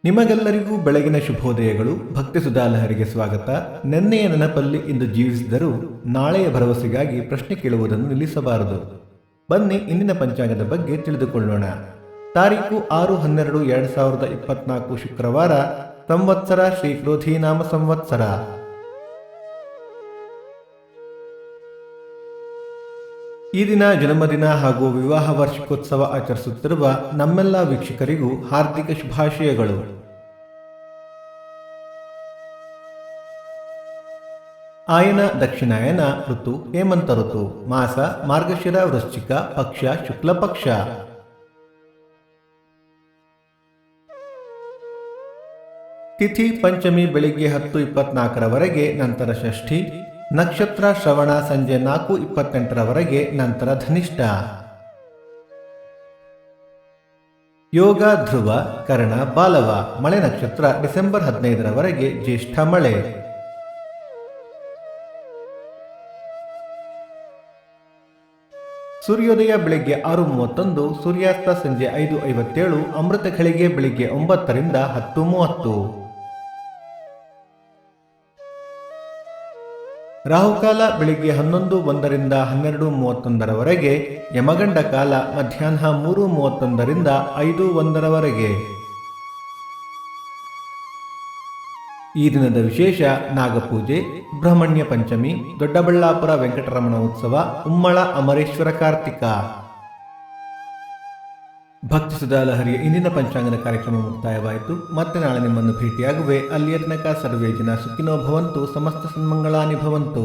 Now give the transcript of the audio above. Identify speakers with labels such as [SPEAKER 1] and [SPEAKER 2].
[SPEAKER 1] ನಿಮಗೆಲ್ಲರಿಗೂ ಬೆಳಗಿನ ಶುಭೋದಯಗಳು. ಭಕ್ತಿ ಸುಧಾಲಹರಿಗೆ ಸ್ವಾಗತ. ನೆನ್ನೆಯ ನೆನಪಲ್ಲಿ ಇಂದು ಜೀವಿಸಿದರೂ ನಾಳೆಯ ಭರವಸೆಗಾಗಿ ಪ್ರಶ್ನೆ ಕೇಳುವುದನ್ನು ನಿಲ್ಲಿಸಬಾರದು. ಬನ್ನಿ ಇಂದಿನ ಪಂಚಾಂಗದ ಬಗ್ಗೆ ತಿಳಿದುಕೊಳ್ಳೋಣ. ತಾರೀಕು 6-12-2024 ಶುಕ್ರವಾರ. ಸಂವತ್ಸರ ಶ್ರೀ ಕ್ರೋಧೀನಾಮ ಸಂವತ್ಸರ. ಈ ದಿನ ಜನ್ಮದಿನ ಹಾಗೂ ವಿವಾಹ ವಾರ್ಷಿಕೋತ್ಸವ ಆಚರಿಸುತ್ತಿರುವ ನಮ್ಮೆಲ್ಲ ವೀಕ್ಷಕರಿಗೂ ಹಾರ್ದಿಕ ಶುಭಾಶಯಗಳು. ಆಯನ ದಕ್ಷಿಣಾಯನ ಋತು ಹೇಮಂತ ಋತು. ಮಾಸ ಮಾರ್ಗಶಿರ ವೃಶ್ಚಿಕ. ಪಕ್ಷ ಶುಕ್ಲ ಪಕ್ಷ. ತಿಥಿ ಪಂಚಮಿ ಬೆಳಿಗ್ಗೆ 10:24 ನಂತರ ಷಷ್ಠಿ. ನಕ್ಷತ್ರ ಶ್ರವಣ ಸಂಜೆ 4:28 ನಂತರ ಧನಿಷ್ಠ. ಯೋಗ ಧ್ರುವ ಕರ್ಣ ಬಾಲವ. ಮಳೆ ನಕ್ಷತ್ರ ಡಿಸೆಂಬರ್ 15 ಜ್ಯೇಷ್ಠ ಮಳೆ. ಸೂರ್ಯೋದಯ ಬೆಳಿಗ್ಗೆ 6:31, ಸೂರ್ಯಾಸ್ತ ಸಂಜೆ 5:57, ಅಮೃತ ಘಳಿಗೆ ಬೆಳಿಗ್ಗೆ 9 ರಿಂದ 10:30. ರಾಹುಕಾಲ ಬೆಳಿಗ್ಗೆ 11:01 ರಿಂದ 12:31. ಯಮಗಂಡ ಕಾಲ ಮಧ್ಯಾಹ್ನ 3:31 ರಿಂದ 5:01. ಈ ದಿನದ ವಿಶೇಷ ನಾಗಪೂಜೆ, ಸುಬ್ರಹ್ಮಣ್ಯ ಪಂಚಮಿ, ದೊಡ್ಡಬಳ್ಳಾಪುರ ವೆಂಕಟರಮಣ ಉತ್ಸವ, ಉಮ್ಮಳ ಅಮರೇಶ್ವರ ಕಾರ್ತಿಕ. ಭಕ್ತಿ ಸುಧಾಲಹರಿಯ ಇಂದಿನ ಪಂಚಾಂಗದ ಕಾರ್ಯಕ್ರಮ ಮುಕ್ತಾಯವಾಯಿತು. ಮತ್ತೆ ನಾಳೆ ನಿಮ್ಮನ್ನು ಭೇಟಿಯಾಗುವೆ. ಅಲ್ಲಿಯ ತನಕ ಸರ್ವೇ ಜನ ಸುಖಿನೋ ಭವಂತು. ಸಮಸ್ತ ಸನ್ಮಂಗಳಾನಿ ಭವಂತು.